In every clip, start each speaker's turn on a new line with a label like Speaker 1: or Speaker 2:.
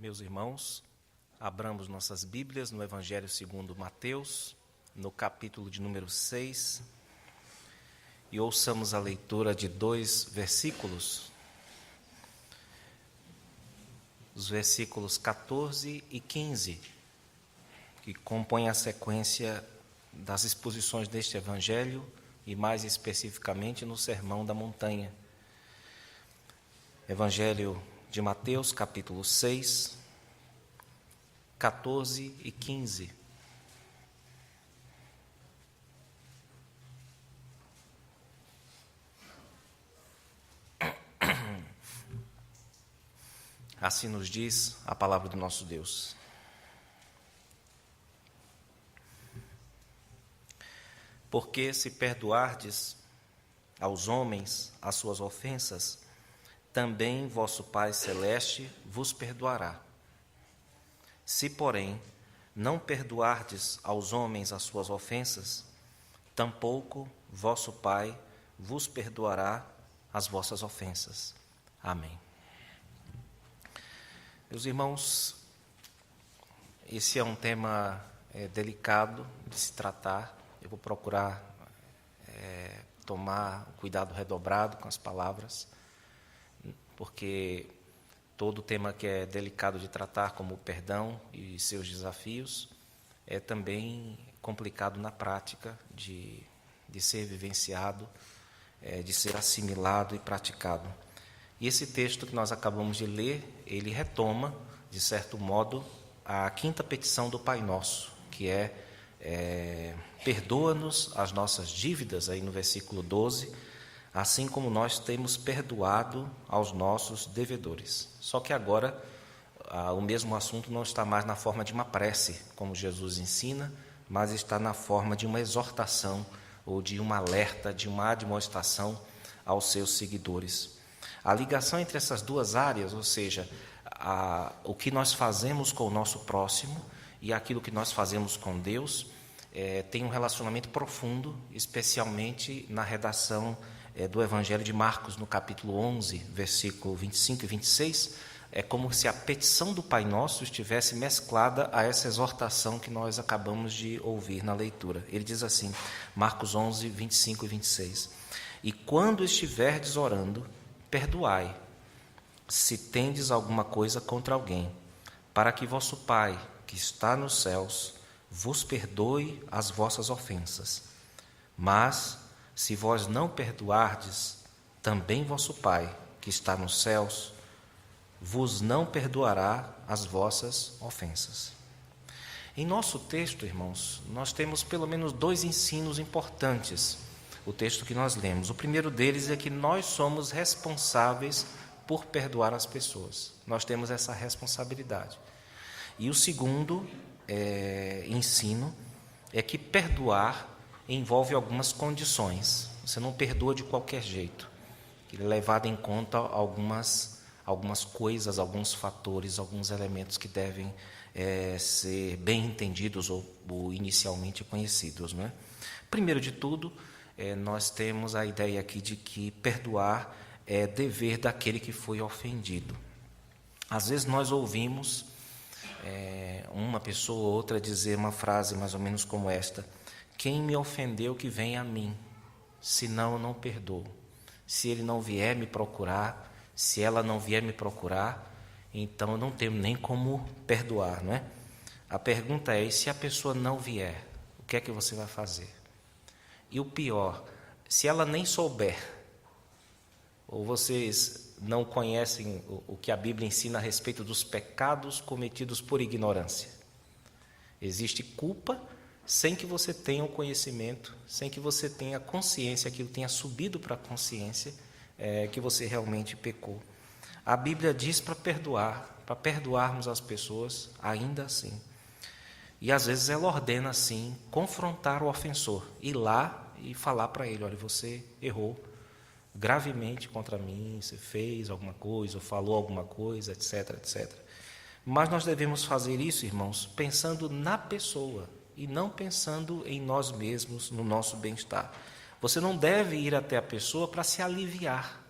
Speaker 1: Meus irmãos, abramos nossas Bíblias no Evangelho segundo Mateus, no capítulo de número 6, e ouçamos a leitura de 2 versículos, os versículos 14 e 15, que compõem a sequência das exposições deste Evangelho e mais especificamente no Sermão da Montanha. Evangelho de Mateus, capítulo 6, 14 e 15. Assim nos diz a palavra do nosso Deus. Porque se perdoardes aos homens as suas ofensas, também vosso Pai Celeste vos perdoará. Se, porém, não perdoardes aos homens as suas ofensas, tampouco vosso Pai vos perdoará as vossas ofensas. Amém. Meus irmãos, esse é um tema delicado de se tratar. Eu vou procurar tomar cuidado redobrado com as palavras, porque todo tema que é delicado de tratar, como o perdão e seus desafios, é também complicado na prática de ser vivenciado, de ser assimilado e praticado. E esse texto que nós acabamos de ler, ele retoma, de certo modo, a quinta petição do Pai Nosso, que perdoa-nos as nossas dívidas, aí no versículo 12, assim como nós temos perdoado aos nossos devedores. Só que agora o mesmo assunto não está mais na forma de uma prece, como Jesus ensina, mas está na forma de uma exortação ou de um alerta, de uma admoestação aos seus seguidores. A ligação entre essas duas áreas, ou seja, o que nós fazemos com o nosso próximo e aquilo que nós fazemos com Deus, tem um relacionamento profundo, especialmente na redação do Evangelho de Marcos, no capítulo 11, versículo 25 e 26, é como se a petição do Pai Nosso estivesse mesclada a essa exortação que nós acabamos de ouvir na leitura. Ele diz assim, Marcos 11, 25 e 26, e quando estiverdes orando, perdoai, se tendes alguma coisa contra alguém, para que vosso Pai, que está nos céus, vos perdoe as vossas ofensas. Mas, se vós não perdoardes, também vosso Pai, que está nos céus, vos não perdoará as vossas ofensas. Em nosso texto, irmãos, nós temos pelo menos 2 ensinos importantes. O texto que nós lemos. O primeiro deles é que nós somos responsáveis por perdoar as pessoas. Nós temos essa responsabilidade. E o segundo ensino é que perdoar envolve algumas condições. Você não perdoa de qualquer jeito. Ele é levado em conta algumas coisas, alguns fatores, alguns elementos que devem ser bem entendidos ou inicialmente conhecidos, não é? Primeiro de tudo, nós temos a ideia aqui de que perdoar é dever daquele que foi ofendido. Às vezes nós ouvimos uma pessoa ou outra dizer uma frase mais ou menos como esta: quem me ofendeu que venha a mim, senão eu não perdoo. Se ele não vier me procurar, se ela não vier me procurar, então eu não tenho nem como perdoar, não é? A pergunta é, e se a pessoa não vier, o que é que você vai fazer? E o pior, se ela nem souber, ou vocês não conhecem o que a Bíblia ensina a respeito dos pecados cometidos por ignorância. Existe culpa sem que você tenha o conhecimento, sem que você tenha consciência, aquilo tenha subido para a consciência, que você realmente pecou. A Bíblia diz para perdoarmos as pessoas ainda assim. E às vezes ela ordena assim, confrontar o ofensor, ir lá e falar para ele, olha, você errou gravemente contra mim, você fez alguma coisa, ou falou alguma coisa, etc, etc. Mas nós devemos fazer isso, irmãos, pensando na pessoa e não pensando em nós mesmos, no nosso bem-estar. Você não deve ir até a pessoa para se aliviar,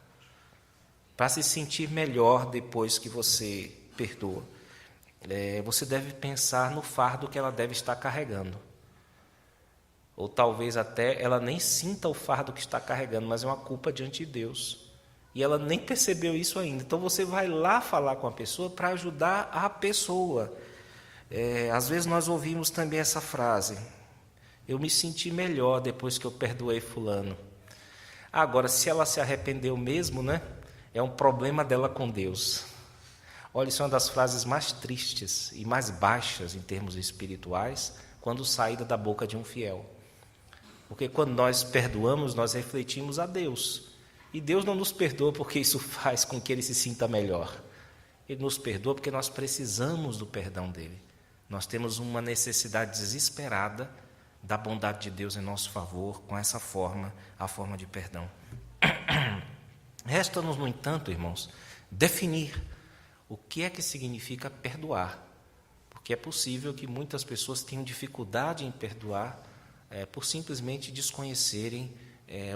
Speaker 1: para se sentir melhor depois que você perdoa. você deve pensar no fardo que ela deve estar carregando. Ou talvez até ela nem sinta o fardo que está carregando, mas é uma culpa diante de Deus. E ela nem percebeu isso ainda. Então você vai lá falar com a pessoa para ajudar a pessoa. Às vezes nós ouvimos também essa frase: eu me senti melhor depois que eu perdoei fulano. Agora, se ela se arrependeu mesmo, né? É um problema dela com Deus. Olha, isso é uma das frases mais tristes e mais baixas em termos espirituais, quando saída da boca de um fiel. Porque quando nós perdoamos, nós refletimos a Deus. E Deus não nos perdoa porque isso faz com que Ele se sinta melhor. Ele nos perdoa porque nós precisamos do perdão dEle. Nós temos uma necessidade desesperada da bondade de Deus em nosso favor, com essa forma, a forma de perdão. Resta-nos, no entanto, irmãos, definir o que é que significa perdoar. Porque é possível que muitas pessoas tenham dificuldade em perdoar por simplesmente desconhecerem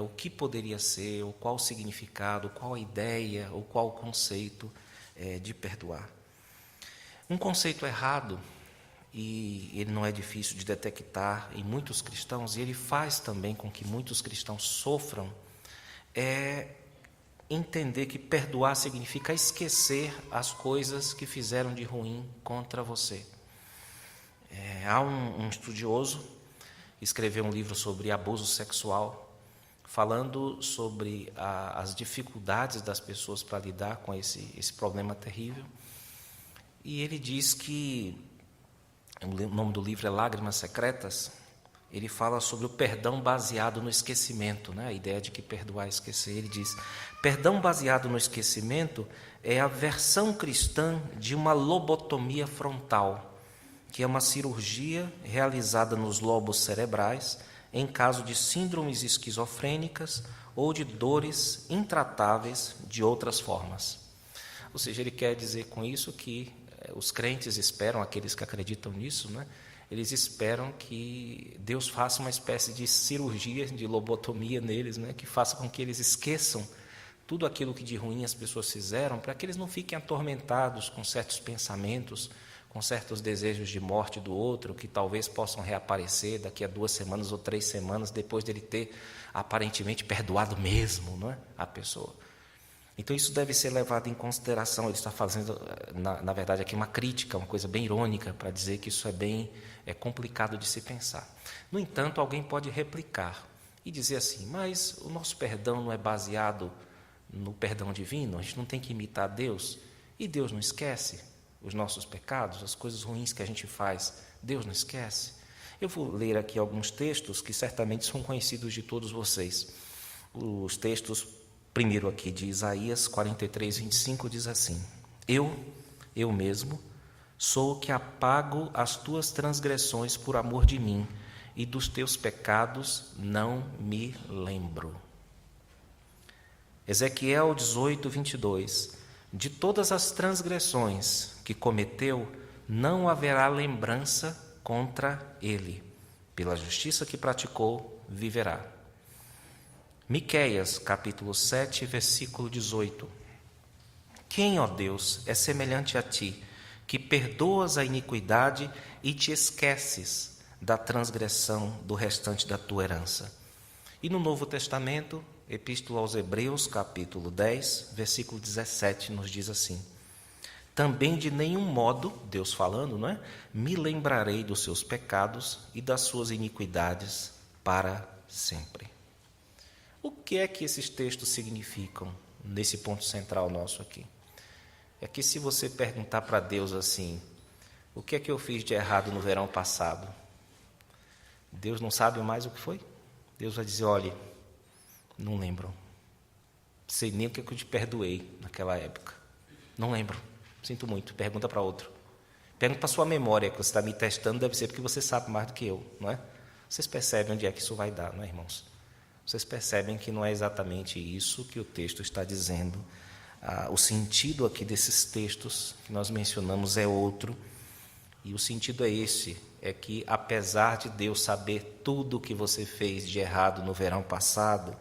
Speaker 1: o que poderia ser, ou qual o significado, qual a ideia, ou qual o conceito de perdoar. Um conceito errado, e ele não é difícil de detectar em muitos cristãos, e ele faz também com que muitos cristãos sofram, é entender que perdoar significa esquecer as coisas que fizeram de ruim contra você. Há um estudioso que escreveu um livro sobre abuso sexual, falando sobre as dificuldades das pessoas para lidar com esse problema terrível. E ele diz que, o nome do livro é Lágrimas Secretas, ele fala sobre o perdão baseado no esquecimento, né? A ideia de que perdoar é esquecer. Ele diz: perdão baseado no esquecimento é a versão cristã de uma lobotomia frontal, que é uma cirurgia realizada nos lobos cerebrais em caso de síndromes esquizofrênicas ou de dores intratáveis de outras formas. Ou seja, ele quer dizer com isso que os crentes esperam, aqueles que acreditam nisso, né? Eles esperam que Deus faça uma espécie de cirurgia, de lobotomia neles, né? Que faça com que eles esqueçam tudo aquilo que de ruim as pessoas fizeram, para que eles não fiquem atormentados com certos pensamentos, com certos desejos de morte do outro, que talvez possam reaparecer daqui a 2 semanas ou 3 semanas, depois dele ter aparentemente perdoado mesmo, não é? A pessoa. Então isso deve ser levado em consideração. Ele está fazendo, na verdade, aqui uma crítica, uma coisa bem irônica, para dizer que isso é complicado de se pensar. No entanto, alguém pode replicar e dizer assim: mas o nosso perdão não é baseado no perdão divino? A gente não tem que imitar Deus? E Deus não esquece os nossos pecados, as coisas ruins que a gente faz? Deus não esquece? Eu vou ler aqui alguns textos que certamente são conhecidos de todos vocês. Os textos, primeiro aqui de Isaías 43, 25, diz assim: eu mesmo, sou o que apago as tuas transgressões por amor de mim, e dos teus pecados não me lembro. Ezequiel 18, 22. De todas as transgressões que cometeu, não haverá lembrança contra ele. Pela justiça que praticou, viverá. Miqueias, capítulo 7, versículo 18. Quem, ó Deus, é semelhante a ti, que perdoas a iniquidade e te esqueces da transgressão do restante da tua herança? E no Novo Testamento, Epístola aos Hebreus, capítulo 10, versículo 17, nos diz assim: também de nenhum modo, Deus falando, não é? Me lembrarei dos seus pecados e das suas iniquidades para sempre. O que é que esses textos significam nesse ponto central nosso aqui? É que se você perguntar para Deus assim: o que é que eu fiz de errado no verão passado? Deus não sabe mais o que foi? Deus vai dizer: olhe, não lembro. Sei nem o que eu te perdoei naquela época. Não lembro. Sinto muito. Pergunta para outro. Pergunta para a sua memória, que você está me testando, deve ser porque você sabe mais do que eu, não é? Vocês percebem onde é que isso vai dar, não é, irmãos? Vocês percebem que não é exatamente isso que o texto está dizendo. O sentido aqui desses textos que nós mencionamos é outro. E o sentido é esse, é que apesar de Deus saber tudo o que você fez de errado no verão passado,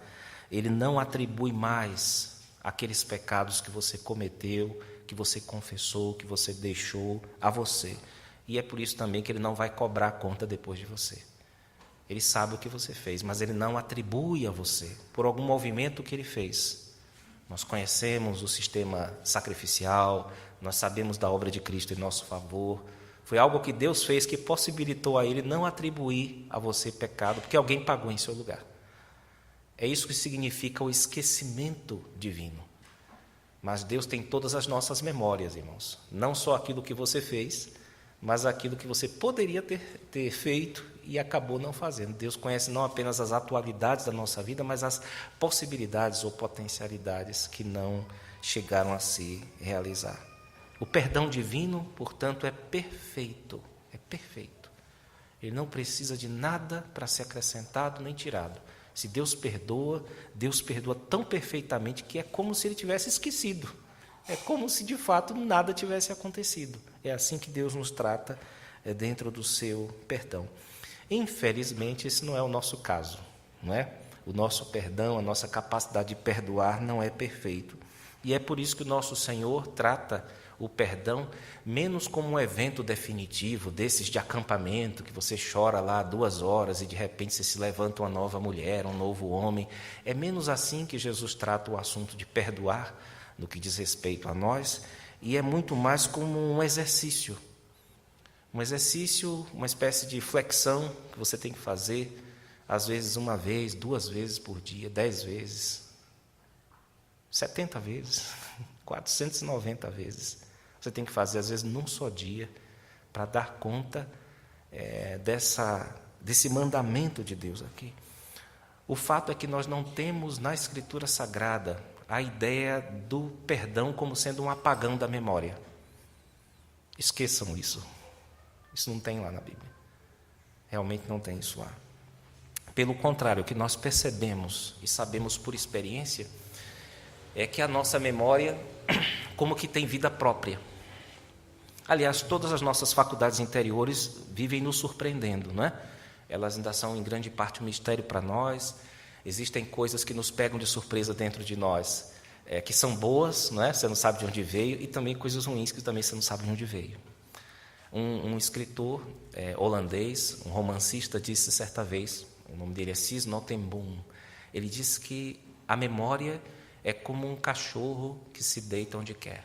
Speaker 1: Ele não atribui mais aqueles pecados que você cometeu, que você confessou, que você deixou a você. E é por isso também que Ele não vai cobrar a conta depois de você. Ele sabe o que você fez, mas Ele não atribui a você por algum movimento que Ele fez. Nós conhecemos o sistema sacrificial, nós sabemos da obra de Cristo em nosso favor. Foi algo que Deus fez que possibilitou a Ele não atribuir a você pecado, porque alguém pagou em seu lugar. É isso que significa o esquecimento divino. Mas Deus tem todas as nossas memórias, irmãos. Não só aquilo que você fez, mas aquilo que você poderia ter feito e acabou não fazendo. Deus conhece não apenas as atualidades da nossa vida, mas as possibilidades ou potencialidades que não chegaram a se realizar. O perdão divino, portanto, é perfeito. É perfeito. Ele não precisa de nada para ser acrescentado nem tirado. Se Deus perdoa tão perfeitamente que é como se Ele tivesse esquecido. É como se, de fato, nada tivesse acontecido. É assim que Deus nos trata dentro do seu perdão. Infelizmente, esse não é o nosso caso, não é? O nosso perdão, a nossa capacidade de perdoar não é perfeito. E é por isso que o nosso Senhor trata o perdão menos como um evento definitivo, desses de acampamento, que você chora lá 2 horas e de repente você se levanta uma nova mulher, um novo homem. É menos assim que Jesus trata o assunto de perdoar, no que diz respeito a nós, e é muito mais como um exercício. Um exercício, uma espécie de flexão que você tem que fazer, às vezes 1 vez, 2 vezes por dia, 10 vezes, 70 vezes, 490 vezes. Você tem que fazer, às vezes, num só dia, para dar conta desse mandamento de Deus aqui. O fato é que nós não temos na Escritura Sagrada a ideia do perdão como sendo um apagão da memória. Esqueçam isso. Isso não tem lá na Bíblia. Realmente não tem isso lá. Pelo contrário, o que nós percebemos e sabemos por experiência é que a nossa memória como que tem vida própria. Aliás, todas as nossas faculdades interiores vivem nos surpreendendo, não é? Elas ainda são, em grande parte, um mistério para nós. Existem coisas que nos pegam de surpresa dentro de nós, que são boas, não é? Você não sabe de onde veio, e também coisas ruins que também você não sabe de onde veio. Um escritor holandês, um romancista, disse certa vez, o nome dele é Cis Notenboom, ele disse que a memória é como um cachorro que se deita onde quer.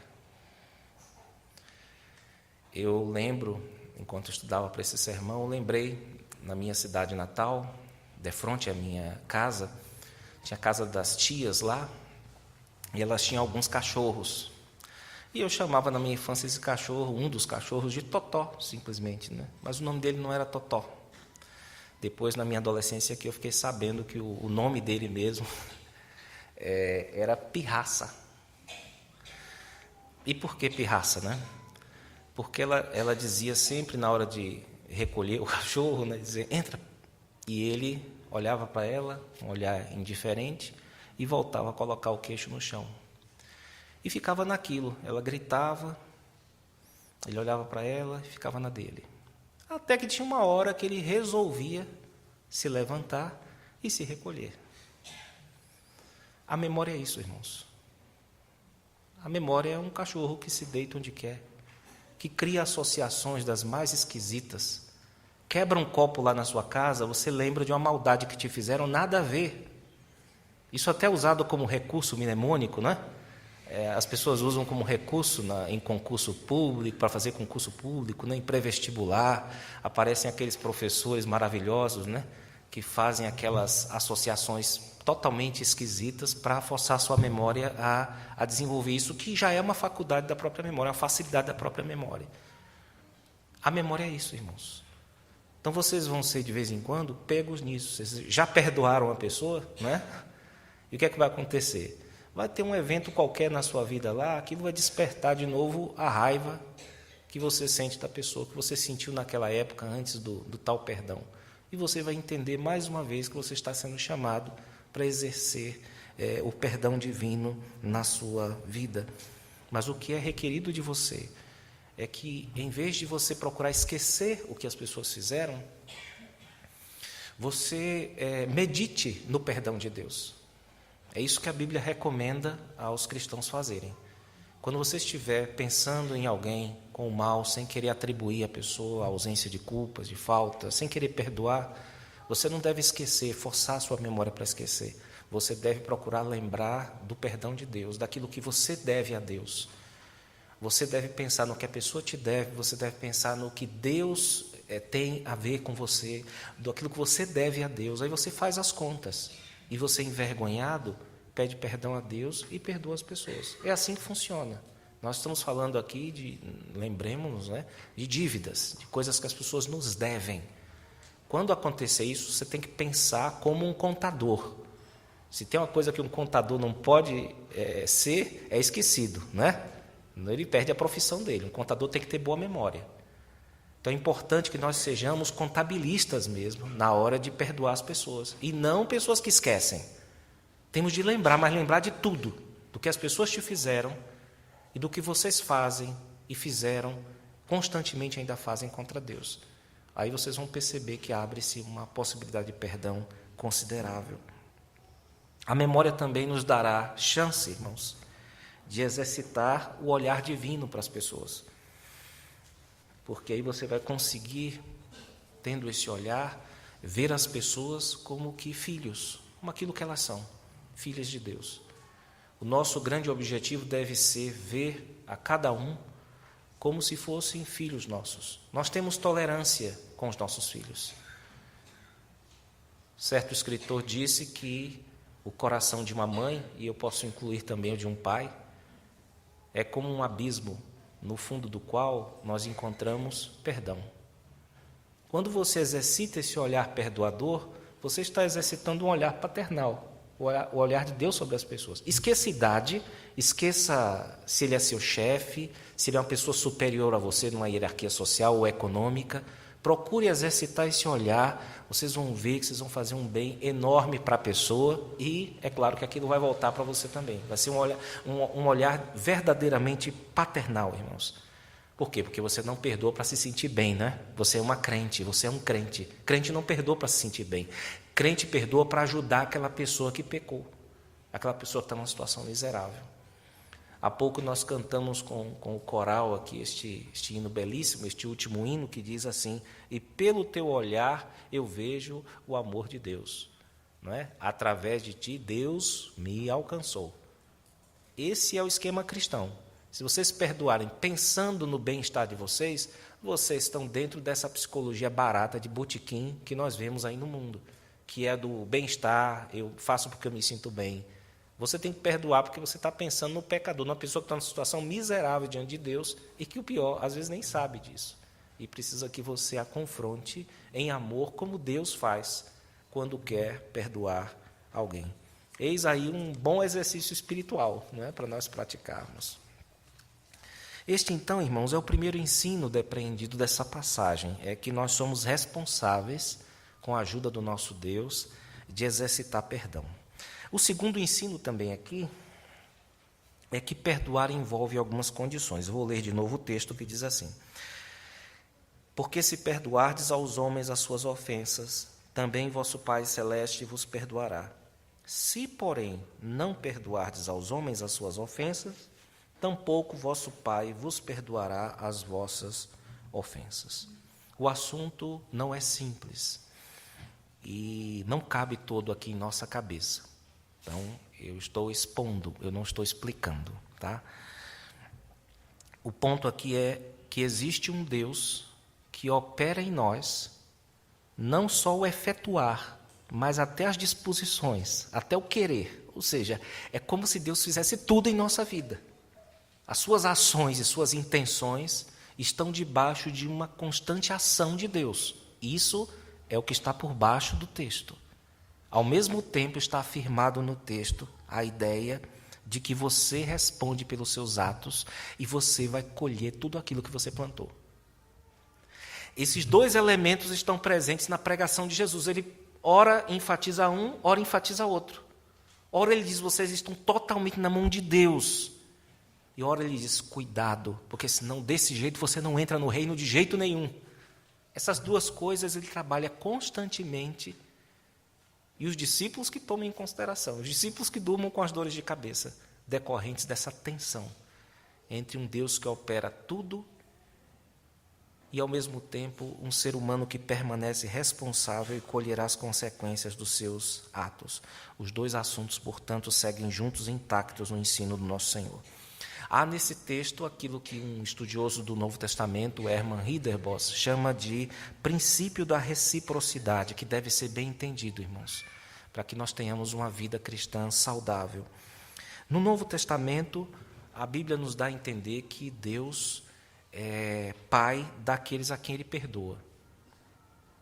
Speaker 1: Eu lembro, enquanto eu estudava para esse sermão, eu lembrei, na minha cidade natal, defronte à minha casa, tinha a casa das tias lá, e elas tinham alguns cachorros. E eu chamava na minha infância esse cachorro, um dos cachorros, de Totó, simplesmente, né? Mas o nome dele não era Totó. Depois, na minha adolescência, aqui, eu fiquei sabendo que o nome dele mesmo era Pirraça. E por que Pirraça, né? Porque ela dizia sempre, na hora de recolher o cachorro, né, dizer, entra. E ele olhava para ela, um olhar indiferente, e voltava a colocar o queixo no chão. E ficava naquilo. Ela gritava, ele olhava para ela e ficava na dele. Até que tinha uma hora que ele resolvia se levantar e se recolher. A memória é isso, irmãos. A memória é um cachorro que se deita onde quer, que cria associações das mais esquisitas. Quebra um copo lá na sua casa, você lembra de uma maldade que te fizeram, nada a ver. Isso até é usado como recurso mnemônico, né? As pessoas usam como recurso em concurso público, para fazer concurso público, né? Em pré-vestibular, aparecem aqueles professores maravilhosos, né? Que fazem aquelas associações totalmente esquisitas para forçar a sua memória a desenvolver isso, que já é uma faculdade da própria memória, uma facilidade da própria memória. A memória é isso, irmãos. Então, vocês vão ser, de vez em quando, pegos nisso. Vocês já perdoaram uma pessoa, né? E o que é que vai acontecer? Vai ter um evento qualquer na sua vida lá, aquilo vai despertar de novo a raiva que você sente da pessoa, que você sentiu naquela época, antes do tal perdão. E você vai entender, mais uma vez, que você está sendo chamado para exercer o perdão divino na sua vida. Mas o que é requerido de você é que, em vez de você procurar esquecer o que as pessoas fizeram, você medite no perdão de Deus. É isso que a Bíblia recomenda aos cristãos fazerem. Quando você estiver pensando em alguém com o mal, sem querer atribuir à pessoa a ausência de culpas, de faltas, sem querer perdoar, você não deve esquecer, forçar a sua memória para esquecer. Você deve procurar lembrar do perdão de Deus, daquilo que você deve a Deus. Você deve pensar no que a pessoa te deve, você deve pensar no que Deus tem a ver com você, daquilo que você deve a Deus. Aí você faz as contas e você, envergonhado, pede perdão a Deus e perdoa as pessoas. É assim que funciona. Nós estamos falando aqui de, lembremos-nos, né, de dívidas, de coisas que as pessoas nos devem. Quando acontecer isso, você tem que pensar como um contador. Se tem uma coisa que um contador não pode ser, é esquecido, né? Ele perde a profissão dele. Um contador tem que ter boa memória. Então é importante que nós sejamos contabilistas mesmo na hora de perdoar as pessoas. E não pessoas que esquecem. Temos de lembrar, mas lembrar de tudo. Do que as pessoas te fizeram e do que vocês fazem e fizeram, constantemente ainda fazem contra Deus. Aí vocês vão perceber que abre-se uma possibilidade de perdão considerável. A memória também nos dará chance, irmãos, de exercitar o olhar divino para as pessoas. Porque aí você vai conseguir, tendo esse olhar, ver as pessoas como que filhos, como aquilo que elas são, filhas de Deus. O nosso grande objetivo deve ser ver a cada um como se fossem filhos nossos. Nós temos tolerância com os nossos filhos. Certo escritor disse que o coração de uma mãe, e eu posso incluir também o de um pai, é como um abismo no fundo do qual nós encontramos perdão. Quando você exercita esse olhar perdoador, você está exercitando um olhar paternal, o olhar de Deus sobre as pessoas. Esqueça a idade, esqueça se ele é seu chefe, se ele é uma pessoa superior a você numa hierarquia social ou econômica. Procure exercitar esse olhar, vocês vão ver que vocês vão fazer um bem enorme para a pessoa e é claro que aquilo vai voltar para você também. Vai ser um olhar verdadeiramente paternal, irmãos. Por quê? Porque você não perdoa para se sentir bem, né? Você é uma crente, você é um crente. Crente não perdoa para se sentir bem. Crente perdoa para ajudar aquela pessoa que pecou, aquela pessoa que está numa situação miserável. Há pouco nós cantamos com o coral aqui este hino belíssimo, este último hino que diz assim: e pelo teu olhar eu vejo o amor de Deus. Não é? Através de ti Deus me alcançou. Esse é o esquema cristão. Se vocês perdoarem pensando no bem-estar de vocês, vocês estão dentro dessa psicologia barata de botequim que nós vemos aí no mundo, que é do bem-estar, eu faço porque eu me sinto bem. Você tem que perdoar porque você está pensando no pecador, numa pessoa que está numa situação miserável diante de Deus e que o pior, às vezes nem sabe disso. E precisa que você a confronte em amor, como Deus faz quando quer perdoar alguém. Eis aí um bom exercício espiritual, não é, para nós praticarmos. Este, então, irmãos, é o primeiro ensino depreendido dessa passagem, é que nós somos responsáveis, com a ajuda do nosso Deus, de exercitar perdão. O segundo ensino também aqui é que perdoar envolve algumas condições. Eu vou ler de novo o texto que diz assim: porque se perdoardes aos homens as suas ofensas, também vosso Pai Celeste vos perdoará. Se, porém, não perdoardes aos homens as suas ofensas, tampouco vosso Pai vos perdoará as vossas ofensas. O assunto não é simples e não cabe todo aqui em nossa cabeça. Então, eu estou expondo, eu não estou explicando, tá? O ponto aqui é que existe um Deus que opera em nós, não só o efetuar, mas até as disposições, até o querer. Ou seja, é como se Deus fizesse tudo em nossa vida. As suas ações e suas intenções estão debaixo de uma constante ação de Deus. Isso é o que está por baixo do texto. Ao mesmo tempo está afirmado no texto a ideia de que você responde pelos seus atos e você vai colher tudo aquilo que você plantou. Esses dois elementos estão presentes na pregação de Jesus. Ele ora enfatiza um, ora enfatiza outro. Ora ele diz, vocês estão totalmente na mão de Deus. E ora ele diz, cuidado, porque senão desse jeito você não entra no reino de jeito nenhum. Essas duas coisas ele trabalha constantemente. E os discípulos que tomem em consideração, os discípulos que durmam com as dores de cabeça decorrentes dessa tensão. entre um Deus que opera tudo e, ao mesmo tempo, um ser humano que permanece responsável e colherá as consequências dos seus atos. Os dois assuntos, portanto, seguem juntos e intactos no ensino do nosso Senhor. Há nesse texto aquilo que um estudioso do Novo Testamento, Hermann Ridderbos, chama de princípio da reciprocidade, que deve ser bem entendido, irmãos, para que nós tenhamos uma vida cristã saudável. No Novo Testamento, a Bíblia nos dá a entender que Deus é pai daqueles a quem Ele perdoa.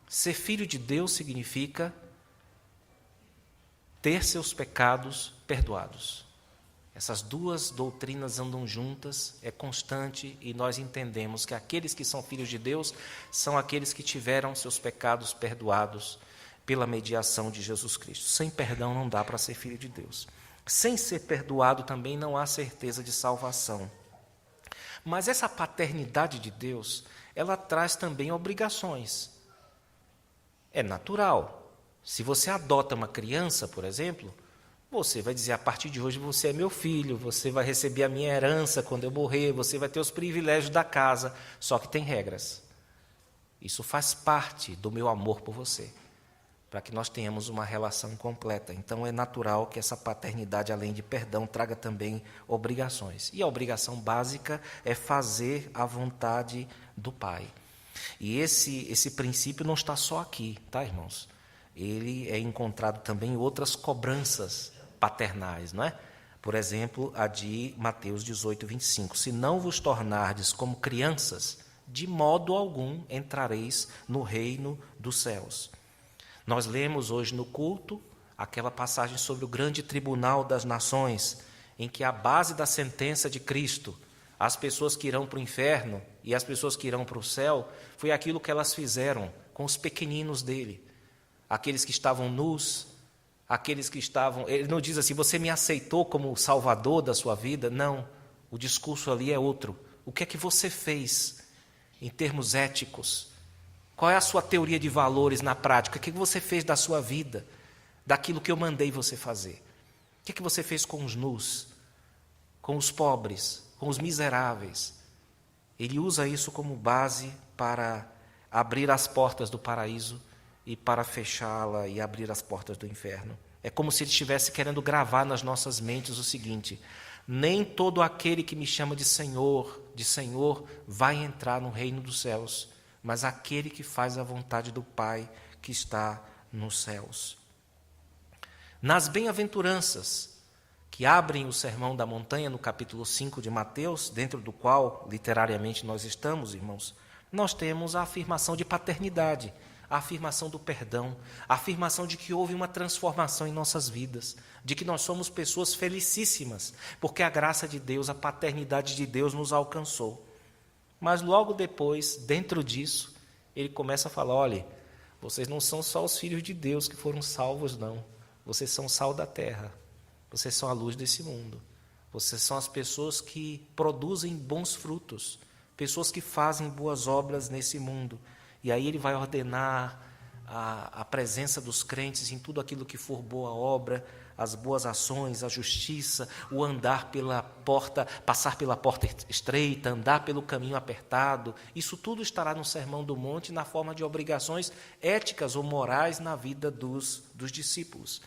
Speaker 1: Ser filho de Deus significa ter seus pecados perdoados. Essas duas doutrinas andam juntas, é constante, e nós entendemos que aqueles que são filhos de Deus são aqueles que tiveram seus pecados perdoados pela mediação de Jesus Cristo. Sem perdão não dá para ser filho de Deus. Sem ser perdoado também não há certeza de salvação. Mas essa paternidade de Deus, ela traz também obrigações. É natural. Se você adota uma criança, por exemplo, você vai dizer, a partir de hoje você é meu filho, você vai receber a minha herança quando eu morrer, você vai ter os privilégios da casa, só que tem regras. Isso faz parte do meu amor por você, para que nós tenhamos uma relação completa. Então, é natural que essa paternidade, além de perdão, traga também obrigações. E a obrigação básica é fazer a vontade do Pai. E esse princípio não está só aqui, tá, irmãos? Ele é encontrado também em outras cobranças paternais, não é? Por exemplo, a de Mateus 18, 25. Se não vos tornardes como crianças, de modo algum entrareis no reino dos céus. Nós lemos hoje no culto aquela passagem sobre o grande tribunal das nações, em que a base da sentença de Cristo, as pessoas que irão para o inferno e as pessoas que irão para o céu, foi aquilo que elas fizeram com os pequeninos dele, aqueles que estavam nus, aqueles que estavam... Ele não diz assim, você me aceitou como salvador da sua vida? Não, o discurso ali é outro. O que é que você fez em termos éticos? Qual é a sua teoria de valores na prática? O que você fez da sua vida, daquilo que eu mandei você fazer? O que você fez com os nus, com os pobres, com os miseráveis? Ele usa isso como base para abrir as portas do paraíso e para fechá-la e abrir as portas do inferno. É como se ele estivesse querendo gravar nas nossas mentes o seguinte: nem todo aquele que me chama de Senhor, vai entrar no reino dos céus, mas aquele que faz a vontade do Pai que está nos céus. Nas bem-aventuranças, que abrem o Sermão da Montanha, no capítulo 5 de Mateus, dentro do qual, literariamente, nós estamos, irmãos, nós temos a afirmação de paternidade, a afirmação do perdão, a afirmação de que houve uma transformação em nossas vidas, de que nós somos pessoas felicíssimas, porque a graça de Deus, a paternidade de Deus nos alcançou. Mas logo depois, dentro disso, ele começa a falar, olha, vocês não são só os filhos de Deus que foram salvos, não. Vocês são o sal da terra, vocês são a luz desse mundo, vocês são as pessoas que produzem bons frutos, pessoas que fazem boas obras nesse mundo. E aí ele vai ordenar a presença dos crentes em tudo aquilo que for boa obra, as boas ações, a justiça, o andar pela porta, passar pela porta estreita, andar pelo caminho apertado. Isso tudo estará no Sermão do Monte na forma de obrigações éticas ou morais na vida dos discípulos.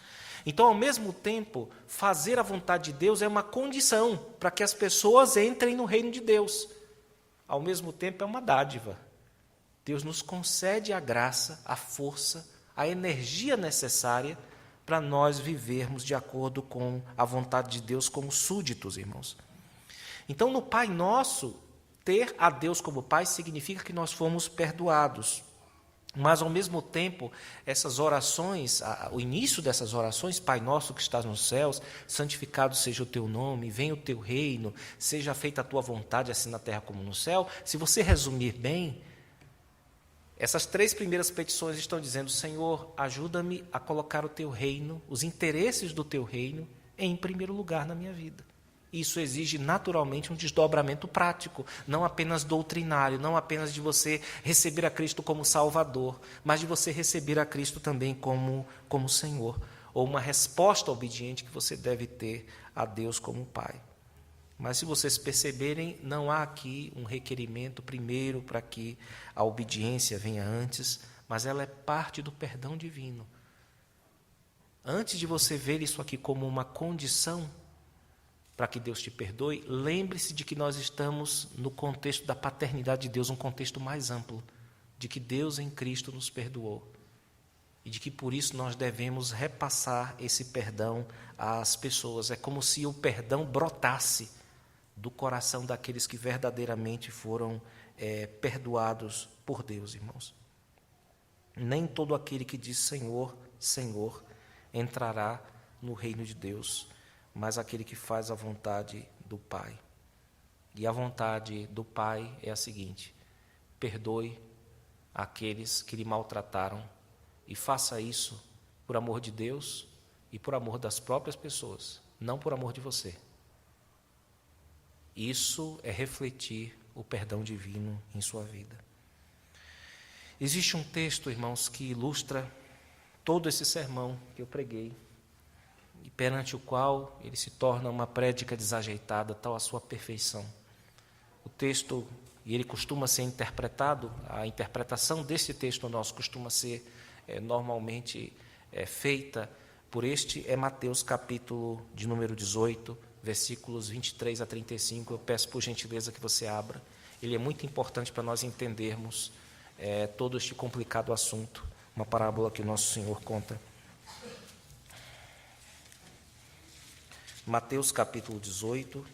Speaker 1: Então, ao mesmo tempo, fazer a vontade de Deus é uma condição para que as pessoas entrem no reino de Deus. Ao mesmo tempo, é uma dádiva. Deus nos concede a graça, a força, a energia necessária para nós vivermos de acordo com a vontade de Deus como súditos, irmãos. Então, no Pai Nosso, ter a Deus como Pai significa que nós fomos perdoados. Mas, ao mesmo tempo, essas orações, o início dessas orações, Pai Nosso que estás nos céus, santificado seja o teu nome, venha o teu reino, seja feita a tua vontade, assim na terra como no céu. Se você resumir bem, essas três primeiras petições estão dizendo, Senhor, ajuda-me a colocar o teu reino, os interesses do teu reino, em primeiro lugar na minha vida. Isso exige naturalmente um desdobramento prático, não apenas doutrinário, não apenas de você receber a Cristo como Salvador, mas de você receber a Cristo também como Senhor, ou uma resposta obediente que você deve ter a Deus como Pai. Mas se vocês perceberem, não há aqui um requerimento primeiro para que a obediência venha antes, mas ela é parte do perdão divino. Antes de você ver isso aqui como uma condição para que Deus te perdoe, lembre-se de que nós estamos no contexto da paternidade de Deus, um contexto mais amplo, de que Deus em Cristo nos perdoou e de que por isso nós devemos repassar esse perdão às pessoas. É como se o perdão brotasse do coração daqueles que verdadeiramente foram perdoados por Deus, irmãos. Nem todo aquele que diz Senhor, Senhor, entrará no reino de Deus, mas aquele que faz a vontade do Pai. E a vontade do Pai é a seguinte: perdoe aqueles que lhe maltrataram e faça isso por amor de Deus e por amor das próprias pessoas, não por amor de você. Isso é refletir o perdão divino em sua vida. Existe um texto, irmãos, que ilustra todo esse sermão que eu preguei, e perante o qual ele se torna uma prédica desajeitada, tal a sua perfeição. O texto, e ele costuma ser interpretado, a interpretação desse texto nosso costuma ser normalmente feita por é Mateus capítulo de número 18, versículos 23 a 35, eu peço por gentileza que você abra. Ele é muito importante para nós entendermos todo este complicado assunto, uma parábola que o nosso Senhor conta. Mateus capítulo 18,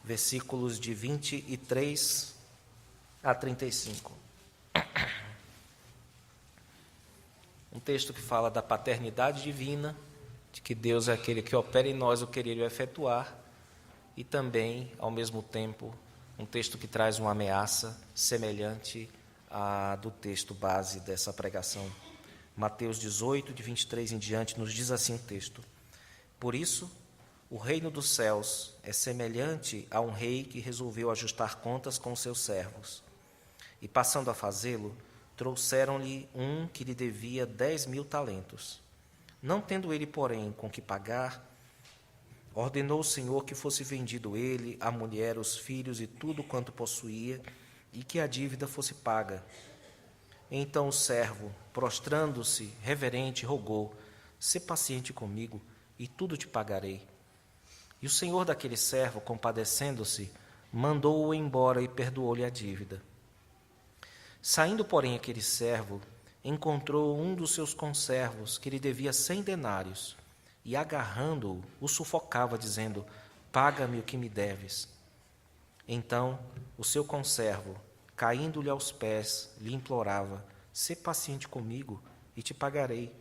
Speaker 1: versículos de 23 a 35. Um texto que fala da paternidade divina, de que Deus é aquele que opera em nós o querer e o efetuar, e também, ao mesmo tempo, um texto que traz uma ameaça semelhante à do texto base dessa pregação. Mateus 18, de 23 em diante, nos diz assim o texto: Por isso, o reino dos céus é semelhante a um rei que resolveu ajustar contas com seus servos. E, passando a fazê-lo, trouxeram-lhe um que lhe devia 10.000 talentos. Não tendo ele, porém, com que pagar, ordenou o Senhor que fosse vendido ele, a mulher, os filhos e tudo quanto possuía, e que a dívida fosse paga. Então o servo, prostrando-se, reverente, rogou: Sê paciente comigo, e tudo te pagarei. E o senhor daquele servo, compadecendo-se, mandou-o embora e perdoou-lhe a dívida. Saindo, porém, aquele servo, encontrou um dos seus conservos que lhe devia 100 denários, e agarrando-o, o sufocava, dizendo: Paga-me o que me deves. Então o seu conservo, caindo-lhe aos pés, lhe implorava: Sê paciente comigo e te pagarei.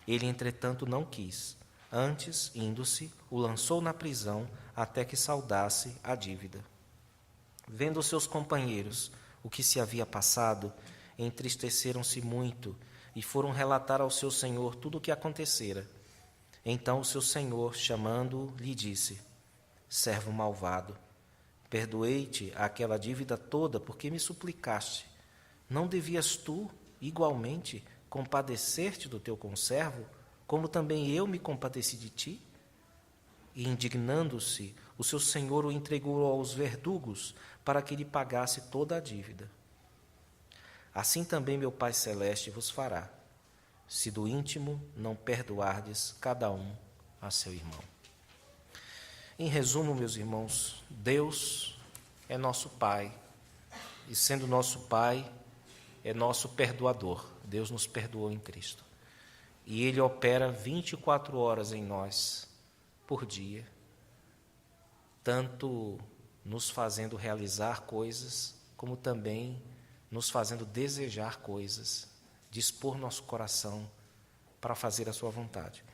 Speaker 1: Ele, entretanto, não quis. Antes, indo-se, o lançou na prisão até que saldasse a dívida. Vendo os seus companheiros o que se havia passado, entristeceram-se muito e foram relatar ao seu senhor tudo o que acontecera. Então o seu senhor, chamando-o, lhe disse: Servo malvado, perdoei-te aquela dívida toda porque me suplicaste. Não devias tu, igualmente, compadecer-te do teu conservo, como também eu me compadeci de ti? E, indignando-se, o seu senhor o entregou aos verdugos para que lhe pagasse toda a dívida. Assim também meu Pai Celeste vos fará, se do íntimo não perdoardes cada um a seu irmão. Em resumo, meus irmãos, Deus é nosso Pai, e sendo nosso Pai, é nosso perdoador. Deus nos perdoou em Cristo. E Ele opera 24 horas em nós, por dia, tanto nos fazendo realizar coisas, como também nos fazendo desejar coisas, dispor nosso coração para fazer a sua vontade.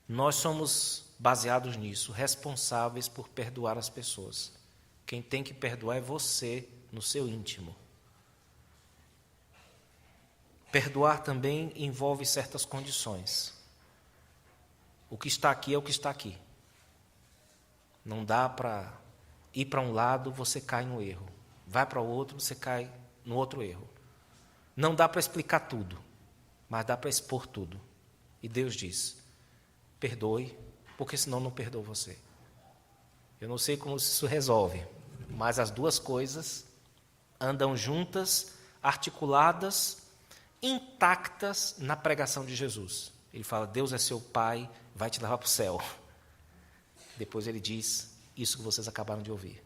Speaker 1: Nós somos, baseados nisso, responsáveis por perdoar as pessoas. Quem tem que perdoar é você, no seu íntimo. Perdoar também envolve certas condições. O que está aqui é o que está aqui. Não dá para ir para um lado, você cai no erro. Vai para o outro, você cai no outro erro. Não dá para explicar tudo. mas dá para expor tudo. E Deus diz: perdoe, porque senão não perdoo você. Eu não sei como isso resolve, mas as duas coisas andam juntas, articuladas, intactas na pregação de Jesus. Ele fala: Deus é seu Pai, vai te levar para o céu. Depois ele diz isso que vocês acabaram de ouvir.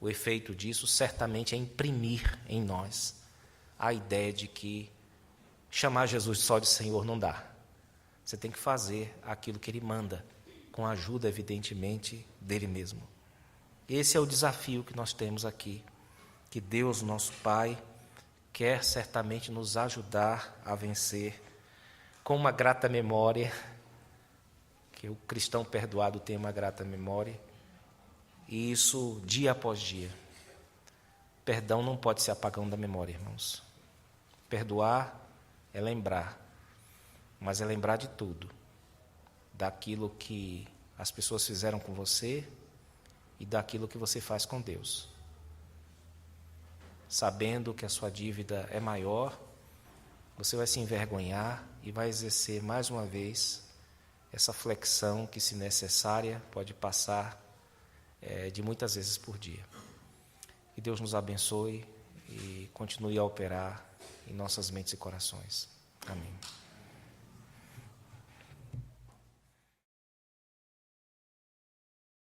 Speaker 1: O efeito disso certamente é imprimir em nós a ideia de que chamar Jesus só de Senhor não dá. Você tem que fazer aquilo que Ele manda, com a ajuda, evidentemente, dEle mesmo. Esse é o desafio que nós temos aqui, que Deus, nosso Pai, quer certamente nos ajudar a vencer com uma grata memória, que o cristão perdoado tem uma grata memória, e isso dia após dia. Perdão não pode ser apagão da memória, irmãos. Perdoar é lembrar, mas é lembrar de tudo, daquilo que as pessoas fizeram com você e daquilo que você faz com Deus. Sabendo que a sua dívida é maior, você vai se envergonhar e vai exercer mais uma vez essa flexão que, se necessária, pode passar de muitas vezes por dia. Que Deus nos abençoe e continue a operar em nossas mentes e corações. Amém.